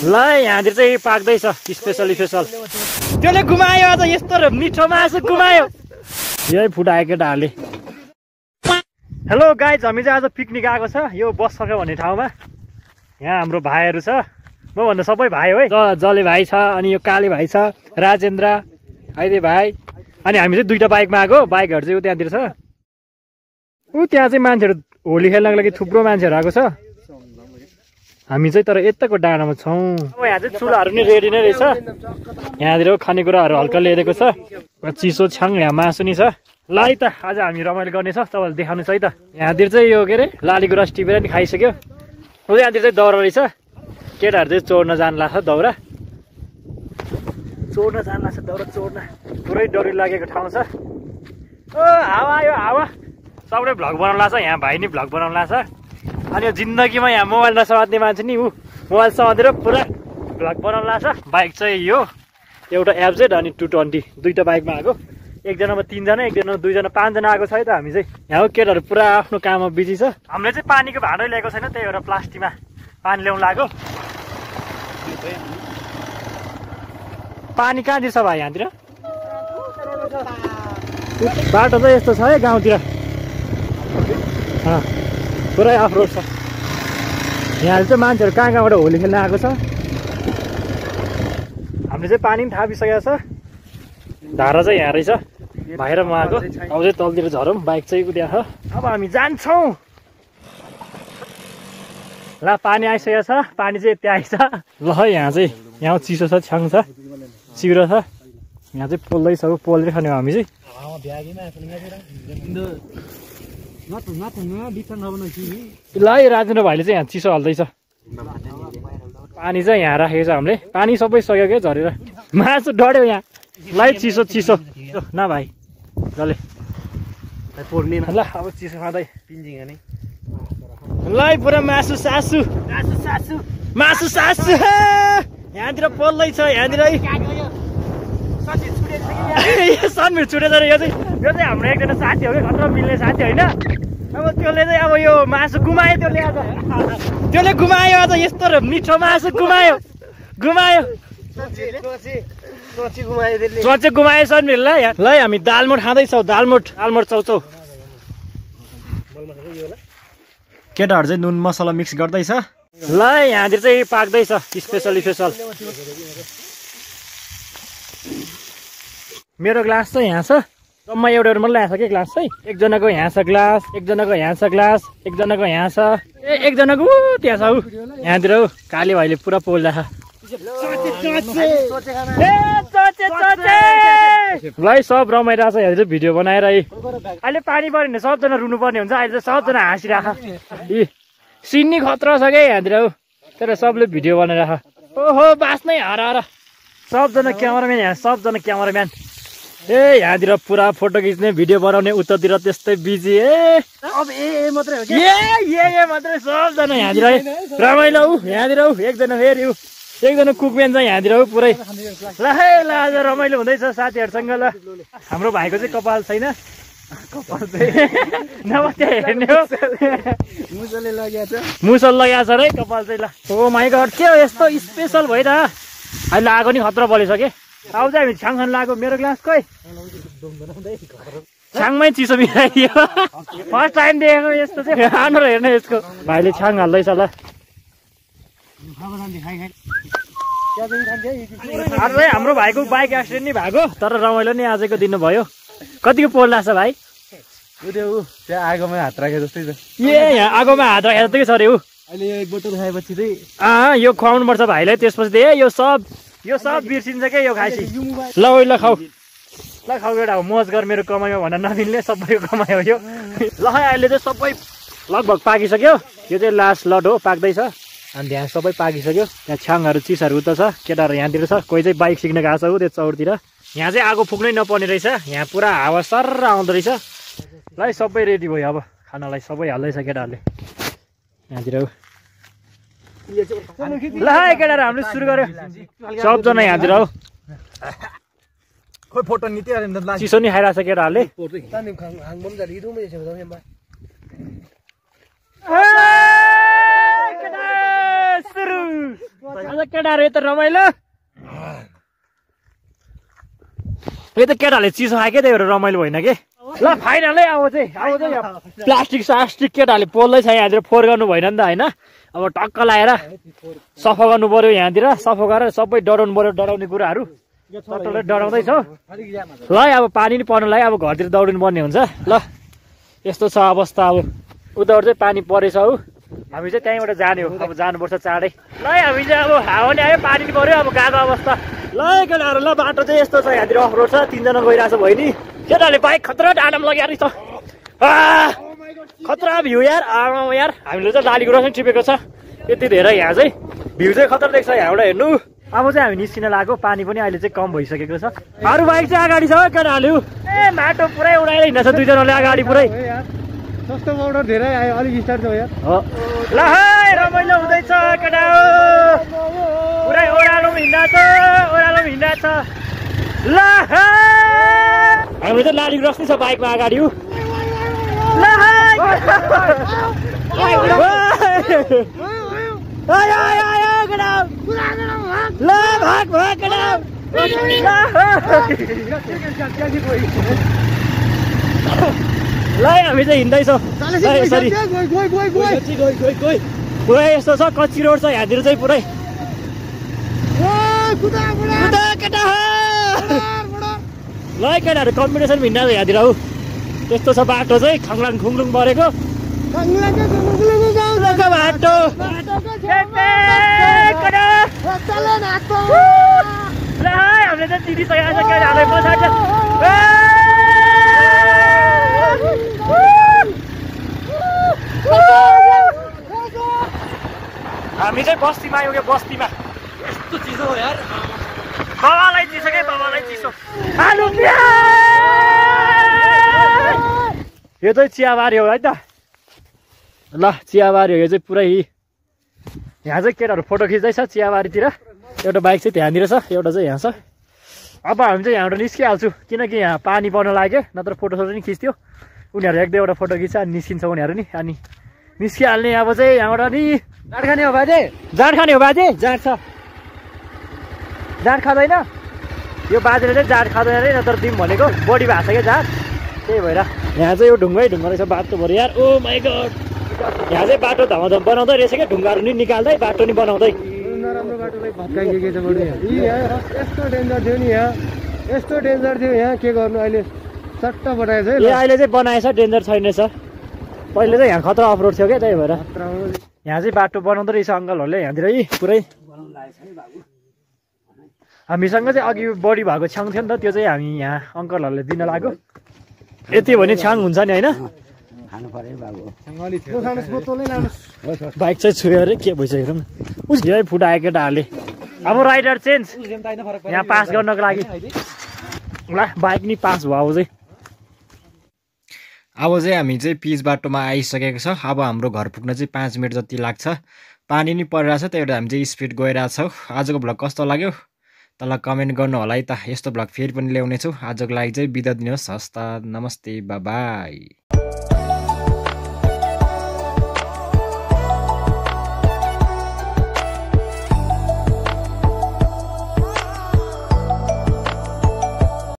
ल यहाँतिर चाहिँ पाक्दैछ स्पेसल त्यसले गुमायो अझ यस्तो मिठो मासु गुमायो यही फुटायो केटाहरूले। हेलो गाइज, हामी चाहिँ आज पिकनिक आएको छ यो बससक्यो भन्ने ठाउँमा। यहाँ हाम्रो भाइहरू छ, मभन्दा सबै भाइ हो है। जले भाइ छ, अनि यो काले भाइ छ, राजेन्द्र आइदे भाइ, अनि हामी चाहिँ दुईटा बाइकमा आएको। बाइकहरू चाहिँ त्यहाँतिर छ। त्यहाँ चाहिँ मान्छेहरू होली खेल्नको लागि थुप्रो मान्छेहरू आएको छ। हामी चाहिँ तर यताको डाँडामा छौँ। अब यहाँ चाहिँ चुलाहरू नि रेडी नै रहेछ। यहाँतिर खानेकुराहरू हल्का ल्याइदिएको छ, चिसो छाङ, यहाँ मासु नि छ। ल है त आज हामी रमाइलो गर्नेछ, तपाईँलाई देखाउनु छ है त। यहाँतिर चाहिँ यो के अरे लालीको रस टिपेर नि खाइसक्यो। यहाँतिर चाहिँ दाउरा रहेछ, केटाहरू चाहिँ चोर्न जानु लाग्छ, दाउरा चोर्न जानु लाग्छ, दाउरा चोर्न। पुरै डरी लागेको ठाउँ छ। ओ हावा आयो हावा, सबैले भ्लग बनाउनु लाग्छ। यहाँ भाइ नि भ्लग बनाउनु लाग्छ। अनि यो जिन्दगीमा यहाँ मोबाइल नसमात्ने मान्छे नि मोबाइल समातेर पुरा भ्लग बनाउनु लाग्छ। बाइक चाहिँ यो एउटा एफजेड अनि 220 दुईटा बाइकमा आएको। एकजनामा 3 जना, एकजनामा 2 जना, 5 जना आएको छ है त। हामी चाहिँ यहाँ केटाहरू पुरा आफ्नो काममा बिजी छ। हामीले चाहिँ पानीको भाँडै ल्याएको छैन, त्यही भएर प्लास्टिकमा पानी ल्याउनु लाग्यो। पानी कहाँतिर छ भाइ? यहाँतिर बाटो चाहिँ यस्तो छ है गाउँतिर, पुरै अफरोड छ। यहाँ चाहिँ मान्छेहरू कहाँ कहाँबाट होली खेल्न आएको छ। हामीले चाहिँ पानी पनि थापिसकेको छ। धारा चाहिँ यहाँ रहेछ, बाहिर म आएको। अब चाहिँ तलतिर झरौँ, बाइक चाहिँ त्यहाँ छ। अब हामी जान्छौँ। ल पानी आइसकेको छ, पानी चाहिँ त्यहाँ आइछ। ल है यहाँ चाहिँ यहाँ चिसो छ, छ्याङ छ, चिरो छ। यहाँ चाहिँ पोल्दैछ, पोलेर खाने हो हामी चाहिँ। ल है राजेन्द्र भाइले चाहिँ यहाँ चिसो हाल्दैछ। पानी चाहिँ यहाँ राखेको छ हामीले। पानी सबै सक्यो क्या झरेर, मासु डढ्यो यहाँ। ल चिसो चिसो न भाइ जसले ल अब चिसो खाँदै ल पुरा मासु सासु मासु सासु यहाँतिर पोल्दैछ। यहाँतिर सनभिर छुटेछ। यो चाहिँ हाम्रो एकजना साथी हो कि खतरा मिल्ने साथी होइन। अब त्यसले चाहिँ अब यो मासु गुमायो, त्यसले गुमायो अझ यस्तो मिठो मासु गुमायो सोचे गुमायो सनभिर। ल हामी दालमोट खाँदैछौँ, दालमोट चाउचाउ। केटाहरू चाहिँ नुन मसला मिक्स गर्दैछ। ल यहाँतिर चाहिँ पाक्दैछ स्पेसल। मेरो ग्लास चाहिँ यहाँ छ, जम्मा एउटा मात्रै ल्याएको छ कि ग्लास चाहिँ। एकजनाको यहाँ छ ग्लास, एकजनाको यहाँ छ ग्लास, एकजनाको यहाँ छ, एकजनाको त्यहाँ छ। यहाँतिर काले भाइले पुरा पोल्दा छ। ल सब रमाइरहेको छ। यहाँतिर भिडियो बनाएर अहिले पानी पऱ्यो भने सबजना रुनुपर्ने हुन्छ। अहिले चाहिँ सबजना हाँसिरहेको। सिन्नी खतरा छ क्या यहाँतिर, तर सबले भिडियो बनाइरहेको। ओहो बाँच्नै हर सबजना क्यामराम्यान, यहाँ सबजना क्यामराम्यान। यहाँतिर पुरा फोटो खिच्ने, भिडियो बनाउने, उतातिर त्यस्तै बिजी। अब मात्रै हो कि मात्रै सबजना यहाँतिर रमाइलो। यहाँतिर एकजना फेरि एकजना कुकम्यान छ यहाँतिर पुरै। ल आज रमाइलो हुँदैछ साथीहरूसँग। ल हाम्रो भाइको चाहिँ कपाल छैन, कपाल चाहिँ नभए त्यहाँ हेर्ने हो। मुसल लगाएको छ है कपाल चाहिँ। ल ओ माइ गड, के हो यस्तो स्पेसल भयो त। अहिले आगो नि खतरा बलिसक्यो। अब चाहिँ हामी छ्याङ खान लाग्यो। मेरो ग्लास खोइ छ्याङमै चिसो मिलाइदियो। फर्स्ट टाइम देखेको यस्तो चाहिँ। राम्रो हेर्ने यसको भाइले छ्याङ हाल्दैछ। ल आज चाहिँ हाम्रो भाइको बाइक एक्सिडेन्ट नि भएको, तर रमाइलो नि आजको दिनु भयो। कतिको पोल लाग्छ भाइ? त्यहाँ आगोमा हात राखे जस्तै छ। यहाँ आगोमा हात राखे जस्तै छ अरे। अहिले एक बोतल खाएपछि चाहिँ यो खुवाउनु पर्छ भाइलाई। त्यसपछि यो सब बिर्सिन्छ क्या यो खाएपछि। ल खाऊ बेटा, मोज गर मेरो कमाइमा भन्न नमिल्ने, सबैको कमाइ हो यो। ल अहिले चाहिँ सबै लगभग पाकिसक्यो। यो चाहिँ लास्ट लट हो, पाक्दैछ। अनि त्यहाँ सबै पाकिसक्यो। त्यहाँ छ्याङहरू चिसहरू उता छ, केटाहरू यहाँतिर छ। कोही चाहिँ बाइक सिक्न गएको छ त्यो चौरतिर। यहाँ चाहिँ आगो फुक्नै नपर्ने रहेछ। यहाँ पुरा हावा सर आउँदो रहेछ। ल सबै रेडी भयो अब खानालाई, सबै हाल्दैछ केटाहरूले यहाँतिर। ल केटाहरू हामीले सुरु गर्यो, सबजना यहाँतिर हो। खोइ फोटो नि त्यहाँ चिसो नि खाइरहेको छ केटाहरूले। आज केटाहरू यता रमाइलो यो त केटाहरूले चिसो खायो क्या त्यही भएर रमाइलो भएन कि ल फाइनलै अब चाहिँ प्लास्टिक सास्टिक केटाहरूले पोल्दैछ यहाँतिर फोहोर गर्नु भएन नि त होइन अब टक्क लगाएर सफा गर्नु पर्यो यहाँतिर सफा गरेर सबै डराउनु पर्यो डराउने कुराहरू टटलले डराउँदैछ ल अब पानी नि पर्नु लागि अब घरतिर दौडिनु पर्ने हुन्छ ल यस्तो छ अवस्था अब उताबाट चाहिँ पानी परेछ हौ हामी चाहिँ त्यहीँबाट जाने हो अब जानुपर्छ चाँडै ल हामी चाहिँ अब हावा नि आयो पानी नि पऱ्यो अब गएको अवस्था ल केटाहरू ल बाटो चाहिँ यस्तो छ यहाँतिर अफ रोड छ 3 जना गइरहेछ बहिनी केटाहरूले बाइक खतरा डाँडामा लगिरहेको छ खतरा भ्यू यार यार हामीले चाहिँ लाली गुराँस टिपेको छ यति धेरै यहाँ चाहिँ भ्यू चाहिँ खतरा देख्छ यहाँबाट हेर्नु अब चाहिँ हामी निस्किन लाग्यो पानी पनि अहिले चाहिँ कम भइसकेको छ अरू बाइक चाहिँ अगाडि छ केटाहरू ए माटो पुरै उडाएर हिँड्छ 2 जनाले अगाडि पुरै सस्तो पाउडर धेरै आयो अलिक स्टार्ट छ यार ल है रमाइलो हुँदैछ केटा पुरै ओह्रालो हिँड्दा छ ल हामी त लाली रस्नी छ बाइकमा अगाडि ल भाग केटा ल हामी चाहिँ हिँड्दैछौँ यसरी पुरै यस्तो छ कच्ची रोड छ यहाँतिर चाहिँ पुरै ल केटाहरू कम्पिटिसन हिँड्दा यहाँतिर हौ त्यस्तो छ बाटो चाहिँ खङलाङ खुङलुङ परेको बाटो हामीले चाहिँ तिरिसकेको छ केटाहरूलाई पछाडि हामी चाहिँ बस्तीमा आयौँ क्या बस्तीमा यस्तो चिसो हो यार बाबालाई चिसो के बाबालाई चिसो यो चाहिँ चियाबारी हो है त ल चियाबारी हो यो चाहिँ पुरै यहाँ चाहिँ केटाहरू फोटो खिच्दैछ चियाबारीतिर एउटा बाइक चाहिँ त्यहाँनिर छ एउटा चाहिँ यहाँ छ अब हामी चाहिँ यहाँबाट निस्किहाल्छु किनकि यहाँ पानी पर्न लाग्यो नत्र फोटोसोटो नि खिच्थ्यो उनीहरू 1-2वटा फोटो खिच्छ अनि निस्किन्छ उनीहरू नि अनि निस्किहाल्ने अब चाहिँ यहाँबाट नि जाँड खाने हो बाजे जाँड छ जाँड खाँदैन यो बाजेले चाहिँ जाँड खाँदैन अरे नत्र दिउँ भनेको बडी भएको छ क्या जाँड त्यही भएर यहाँ चाहिँ यो ढुङ्गै ढुङ्गा रहेछ बाटो भएर यार ओ माई गड यहाँ चाहिँ बाटो धमाधम बनाउँदै रहेछ क्या ढुङ्गाहरू नि निकाल्दै बाटो नि बनाउँदै नराम्रो बाटोलाई भत्काइदिएको छ बढी यस्तो डेन्जर थियो नि यहाँ यस्तो डेन्जर थियो यहाँ के गर्नु अहिले सट्ट बनाएछ है ए अहिले चाहिँ बनाएछ डेन्जर छैन छ पहिले चाहिँ यहाँ खतरा अफ रोड थियो क्या त्यही भएर यहाँ चाहिँ बाटो बनाउँदो रहेछ अङ्कलहरूले यहाँतिर पुरै हामीसँग चाहिँ अघि बडी भएको छ्याङ थियो नि त त्यो चाहिँ हामी यहाँ अङ्कलहरूले दिन लाग्यो यति भने छ्याङ हुन्छ नि होइन बाइक चाहिँ छुयो अरे के भइसक्यो उस धेरै फुटायो केटाहरूले अब राइडर चेन्ज यहाँ पास गर्नको लागि ल बाइक नि पास भयो अब चाहिँ हामी चाहिँ पिच बाटोमा आइसकेको छ अब हाम्रो घर पुग्न चाहिँ 5 मिनट जति लाग्छ पानी नि परिरहेछ त्यही भएर हामी चाहिँ स्पिड गइरहेछौँ आजको भ्लग कस्तो लाग्यो तल कमेन्ट गर्नु होला है त यस्तो भ्लग फेरि पनि ल्याउनेछु आजको लागि चाहिँ बिदा दिनुहोस् हस् त नमस्ते बाई